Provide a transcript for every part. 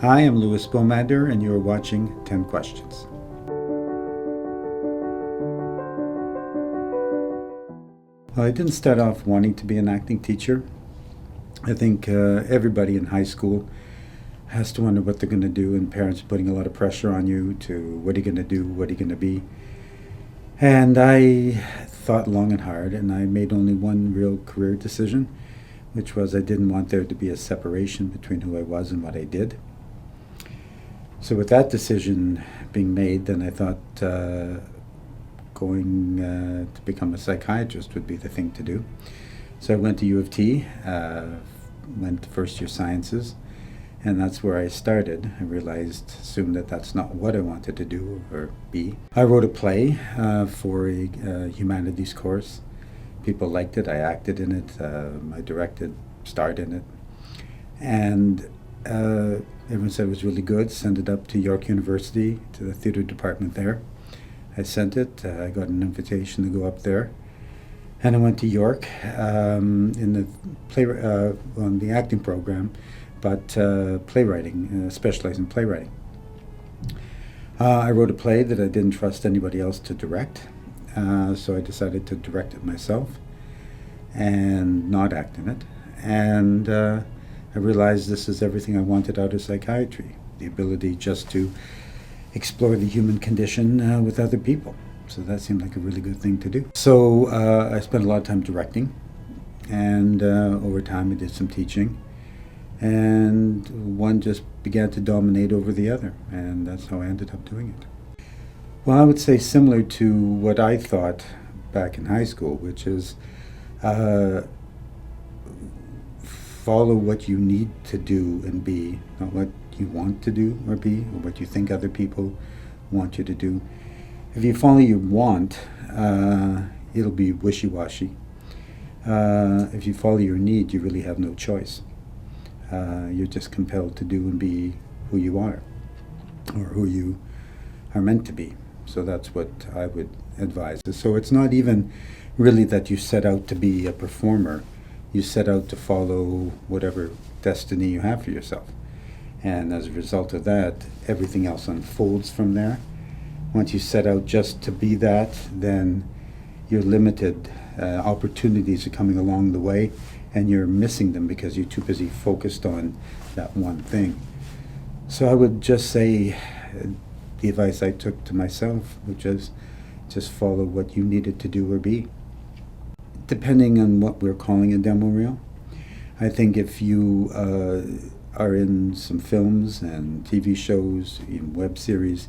Hi, I'm Lewis Baumander, and you're watching 10 Questions. Well, I didn't start off wanting to be an acting teacher. I think everybody in high school has to wonder what they're going to do, and parents are putting a lot of pressure on you to what are you going to do, what are you going to be. And I thought long and hard, and I made only one real career decision, which was I didn't want there to be a separation between who I was and what I did. So with that decision being made, then I thought going to become a psychiatrist would be the thing to do. So I went to U of T, went to first year sciences, and that's where I started. I assumed that that's not what I wanted to do or be. I wrote a play for a humanities course. People liked it. I acted in it. I directed, starred in it. And everyone said it was really good. Sent it up to York University, to the theater department there. I sent it. I got an invitation to go up there. And I went to York in the on the acting program, but playwriting, specialized in playwriting. I wrote a play that I didn't trust anybody else to direct, so I decided to direct it myself and not act in it. And I realized this is everything I wanted out of psychiatry, the ability just to explore the human condition with other people. So that seemed like a really good thing to do. So I spent a lot of time directing, and over time I did some teaching, and one just began to dominate over the other, and that's how I ended up doing it. Well, I would say similar to what I thought back in high school, which is follow what you need to do and be, not what you want to do or be, or what you think other people want you to do. If you follow your want, it'll be wishy-washy. If you follow your need, you really have no choice. You're just compelled to do and be who you are, or who you are meant to be. So that's what I would advise. So it's not even really that you set out to be a performer. You set out to follow whatever destiny you have for yourself. And as a result of that, everything else unfolds from there. Once you set out just to be that, then you're limited. Opportunities are coming along the way, and you're missing them because you're too busy focused on that one thing. So I would just say the advice I took to myself, which is just follow what you needed to do or be. Depending on what we're calling a demo reel, I think if you are in some films and TV shows, even web series,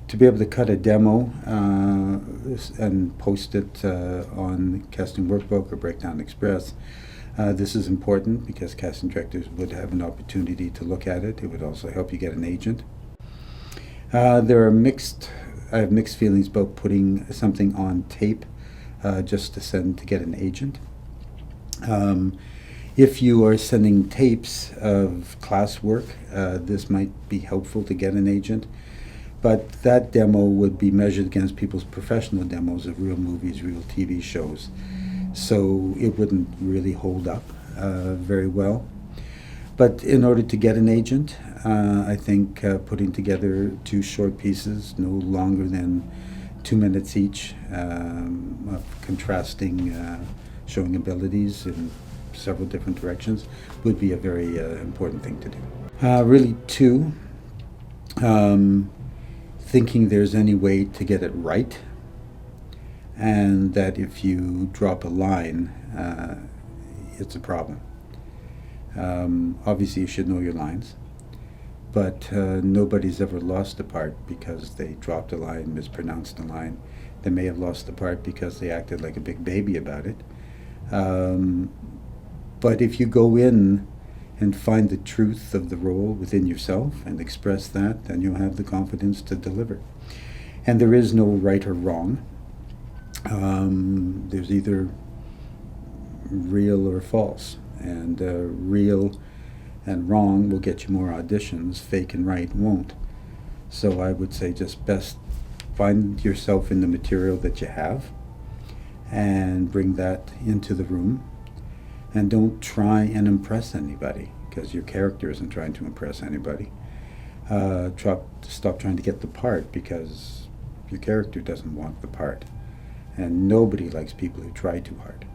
to be able to cut a demo and post it on Casting Workbook or Breakdown Express, this is important because casting directors would have an opportunity to look at it. It would also help you get an agent. I have mixed feelings about putting something on tape just to send to get an agent. If you are sending tapes of classwork, this might be helpful to get an agent. But that demo would be measured against people's professional demos of real movies, real TV shows. So it wouldn't really hold up very well. But in order to get an agent, I think putting together 2 short pieces, no longer than 2 minutes each, of contrasting, showing abilities in several different directions, would be a very important thing to do. Really, 2, thinking there's any way to get it right, and that if you drop a line, it's a problem. Obviously you should know your lines, but nobody's ever lost a part because they dropped a line, mispronounced a line. They may have lost the part because they acted like a big baby about it. But if you go in and find the truth of the role within yourself and express that, then you'll have the confidence to deliver. And there is no right or wrong. There's either real or false. And real and wrong will get you more auditions, fake and right won't. So I would say just best find yourself in the material that you have and bring that into the room. And don't try and impress anybody, because your character isn't trying to impress anybody. Stop trying to get the part because your character doesn't want the part. And nobody likes people who try too hard.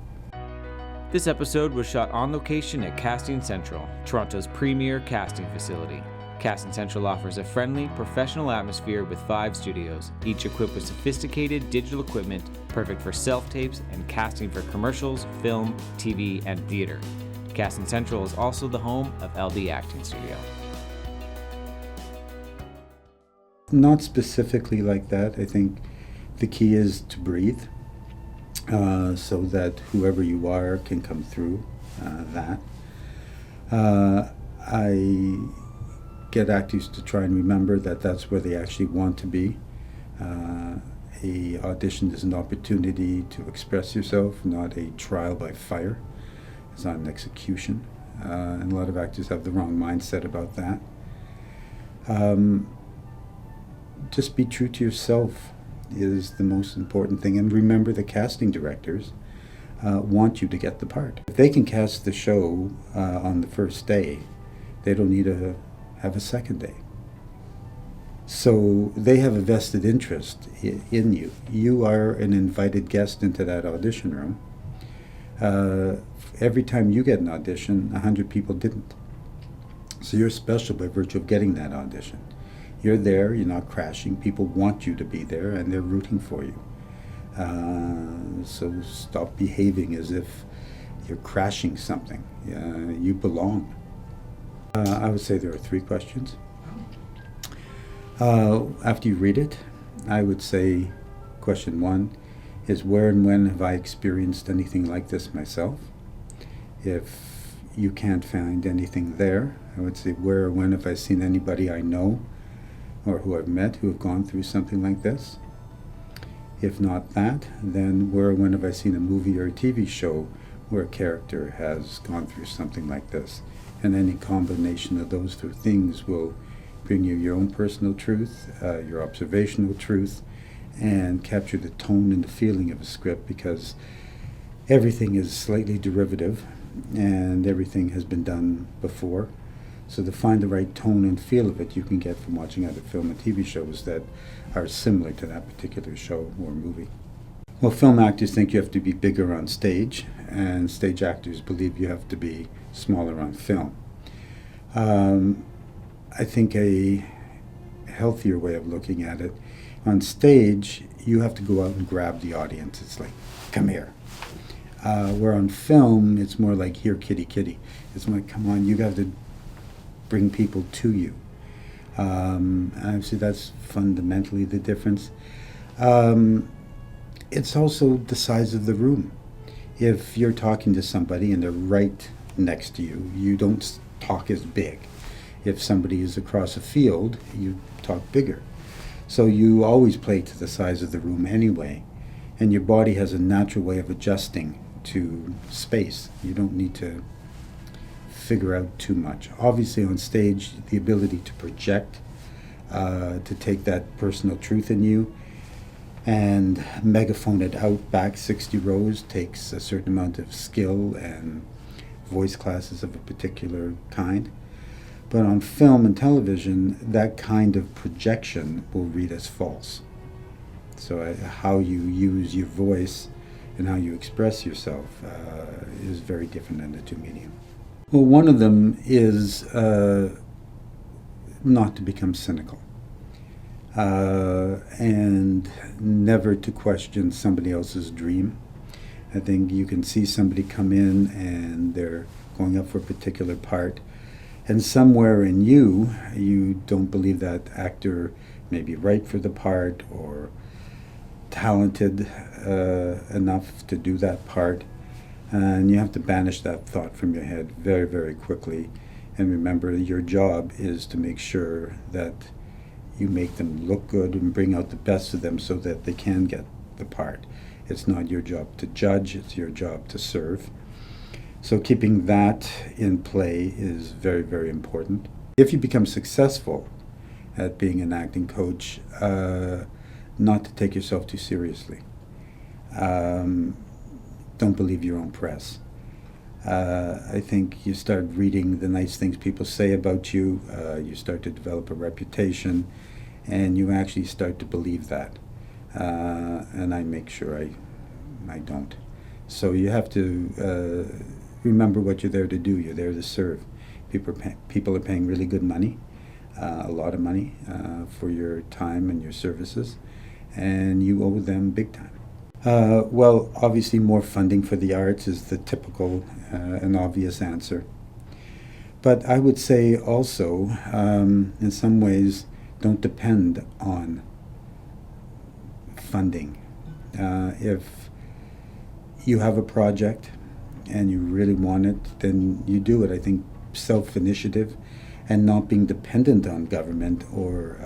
This episode was shot on location at Casting Central, Toronto's premier casting facility. Casting Central offers a friendly, professional atmosphere with 5 studios, each equipped with sophisticated digital equipment, perfect for self-tapes and casting for commercials, film, TV, and theater. Casting Central is also the home of LB Acting Studio. Not specifically like that. I think the key is to breathe, so that whoever you are can come through that. I get actors to try and remember that that's where they actually want to be. A audition is an opportunity to express yourself, not a trial by fire. It's not an execution. And a lot of actors have the wrong mindset about that. Just be true to yourself is the most important thing. And remember, the casting directors want you to get the part. If they can cast the show on the first day, they don't need to have a second day. So they have a vested interest in you. You are an invited guest into that audition room. Every time you get an audition, 100 people didn't. So you're special by virtue of getting that audition. You're there, you're not crashing. People want you to be there and they're rooting for you. So stop behaving as if you're crashing something. You belong. I would say there are 3 questions. After you read it, I would say question 1 is where and when have I experienced anything like this myself? If you can't find anything there, I would say where or when have I seen anybody I know or who I've met who have gone through something like this? If not that, then where or when have I seen a movie or a TV show where a character has gone through something like this? And any combination of those 2 things will bring you your own personal truth, your observational truth, and capture the tone and the feeling of a script, because everything is slightly derivative and everything has been done before. So to find the right tone and feel of it, you can get from watching other film and TV shows that are similar to that particular show or movie. Well, film actors think you have to be bigger on stage, and stage actors believe you have to be smaller on film. I think a healthier way of looking at it, on stage, you have to go out and grab the audience. It's like, come here. Where on film, it's more like, here, kitty, kitty. It's like, come on, you got to bring people to you. Obviously, that's fundamentally the difference. It's also the size of the room. If you're talking to somebody and they're right next to you, you don't talk as big. If somebody is across a field, you talk bigger. So you always play to the size of the room anyway, and your body has a natural way of adjusting to space. You don't need to figure out too much. Obviously on stage, the ability to project, to take that personal truth in you and megaphone it out back 60 rows takes a certain amount of skill and voice classes of a particular kind. But on film and television, that kind of projection will read as false. So how you use your voice and how you express yourself is very different in the 2 medium. Well, one of them is not to become cynical and never to question somebody else's dream. I think you can see somebody come in and they're going up for a particular part, and somewhere in you, you don't believe that actor may be right for the part or talented enough to do that part. And you have to banish that thought from your head very, very quickly. And remember, your job is to make sure that you make them look good and bring out the best of them so that they can get the part. It's not your job to judge, it's your job to serve. So keeping that in play is very, very important. If you become successful at being an acting coach, not to take yourself too seriously. Don't believe your own press. I think you start reading the nice things people say about you. You start to develop a reputation, and you actually start to believe that. And I make sure I don't. So you have to remember what you're there to do. You're there to serve. People are paying really good money, a lot of money, for your time and your services, and you owe them big time. Well, obviously more funding for the arts is the typical and obvious answer. But I would say also, in some ways, don't depend on funding. If you have a project and you really want it, then you do it. I think self-initiative and not being dependent on government or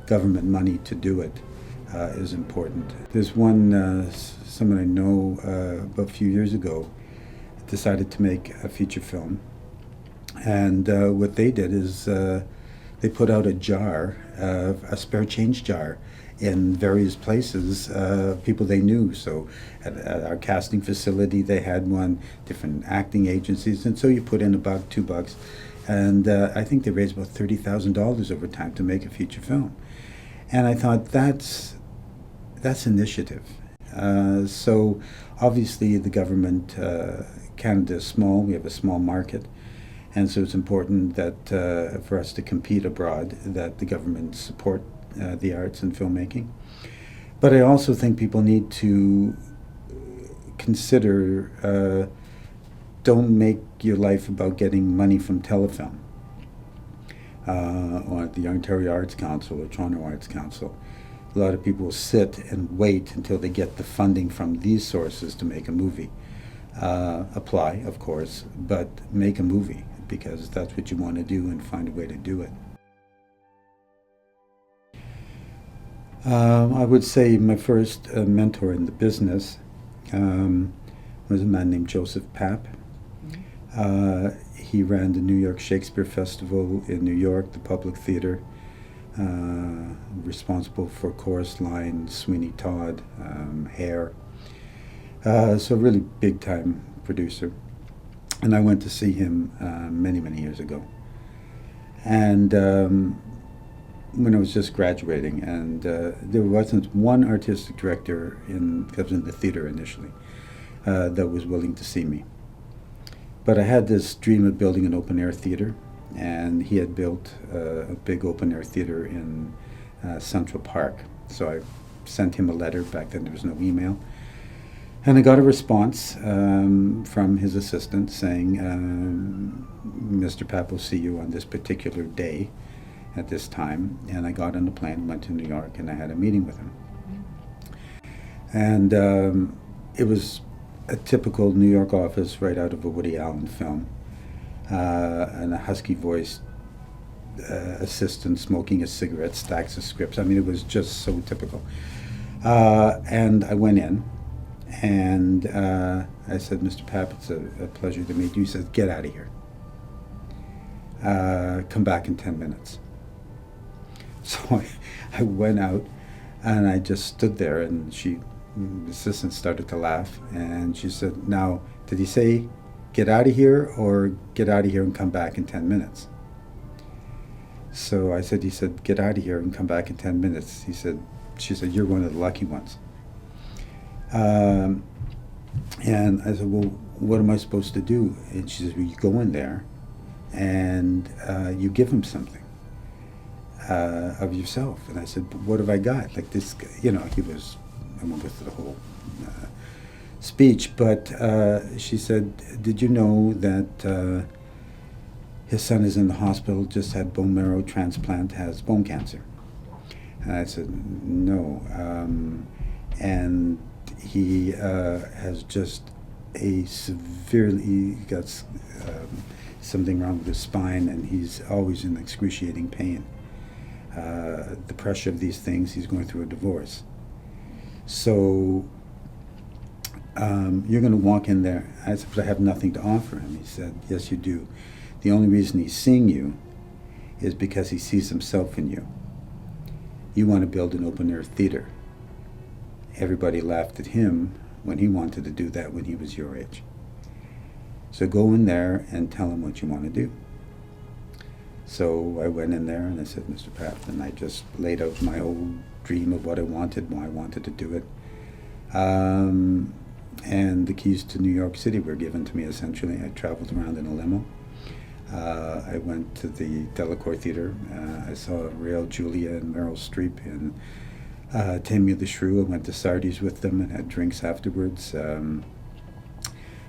government money to do it is important. There's someone I know about a few years ago decided to make a feature film, and what they did is they put out a jar, a spare change jar, in various places, people they knew. So at our casting facility, they had one, different acting agencies, and so you put in $1, $2, and I think they raised about $30,000 over time to make a feature film. And I thought, that's initiative. So obviously the government, Canada is small, we have a small market, and so it's important that for us to compete abroad, that the government support the arts and filmmaking. But I also think people need to consider, don't make your life about getting money from telefilm, or the Ontario Arts Council or Toronto Arts Council. A lot of people sit and wait until they get the funding from these sources to make a movie. Apply, of course, but make a movie, because that's what you want to do, and find a way to do it. I would say my first mentor in the business was a man named Joseph Papp. He ran the New York Shakespeare Festival in New York, the Public Theater, responsible for Chorus Line, Sweeney Todd, Hair. So really big time producer. And I went to see him many, many years ago. And when I was just graduating, and there wasn't one artistic director because I was in the theater initially, that was willing to see me. But I had this dream of building an open-air theater, and he had built a big open-air theater in Central Park. So I sent him a letter. Back then there was no email. And I got a response from his assistant saying, Mr. Papp will see you on this particular day at this time. And I got on the plane, went to New York, and I had a meeting with him. And it was a typical New York office right out of a Woody Allen film. And a husky-voiced assistant smoking a cigarette, stacks of scripts. I mean, it was just so typical. And I went in, and I said, Mr. Papp, it's a pleasure to meet you. He said, get out of here. Come back in 10 minutes. So I went out, and I just stood there, and the assistant started to laugh, and she said, now, did he say get out of here, or get out of here and come back in 10 minutes? So I said, he said, get out of here and come back in 10 minutes. She said, you're one of the lucky ones. And I said, well, what am I supposed to do? And she said, well, you go in there and you give him something of yourself. And I said, but what have I got? Like this, I went with the whole speech, but she said, did you know that his son is in the hospital, just had bone marrow transplant, has bone cancer? And I said, no. And he has just he got something wrong with his spine, and he's always in excruciating pain. The pressure of these things, he's going through a divorce. So you're going to walk in there. I said, but I have nothing to offer him. He said, yes, you do. The only reason he's seeing you is because he sees himself in you. You want to build an open-air theater. Everybody laughed at him when he wanted to do that when he was your age. So go in there and tell him what you want to do. So I went in there and I said, Mr. Pat, and I just laid out my whole dream of what I wanted, why I wanted to do it. And the keys to New York City were given to me, essentially. I traveled around in a limo. I went to the Delacour Theater. I saw Rael Julia and Meryl Streep and Tammy the Shrew. I went to Sardi's with them and had drinks afterwards.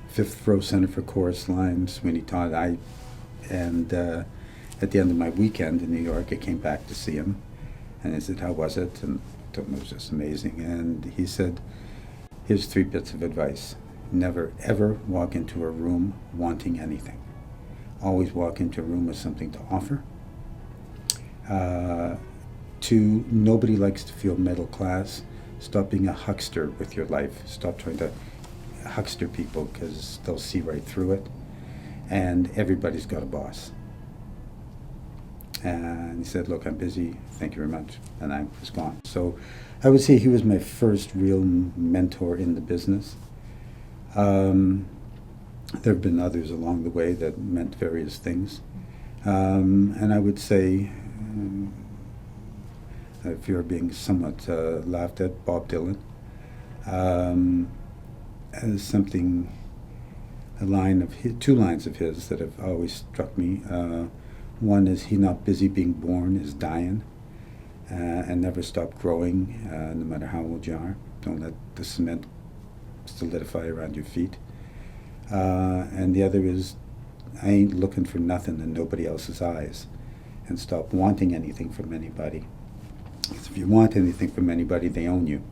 Fifth Row Center for Chorus Line, Sweeney Todd. And at the end of my weekend in New York, I came back to see him. And I said, how was it? And I told him it was just amazing. And he said, here's 3 bits of advice. Never, ever walk into a room wanting anything. Always walk into a room with something to offer. 2, nobody likes to feel middle class. Stop being a huckster with your life. Stop trying to huckster people, because they'll see right through it. And everybody's got a boss. And he said, look, I'm busy, thank you very much. And I was gone. So I would say he was my first real mentor in the business. There have been others along the way that meant various things. And I would say, if you're being somewhat laughed at, Bob Dylan, as something, a line of his, 2 lines of his that have always struck me. One is, he not busy being born is dying, and never stop growing, no matter how old you are. Don't let the cement solidify around your feet. And the other is, I ain't looking for nothing in nobody else's eyes, and stop wanting anything from anybody. Because if you want anything from anybody, they own you.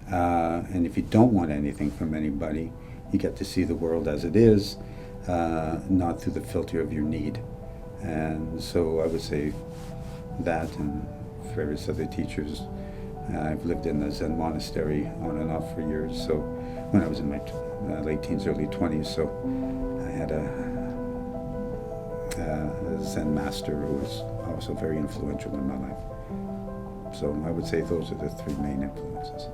And if you don't want anything from anybody, you get to see the world as it is, not through the filter of your need. And so I would say that, and various other teachers. I've lived in a Zen monastery on and off for years, so when I was in my late teens, early 20s, so I had a Zen master who was also very influential in my life. So I would say those are the 3 main influences.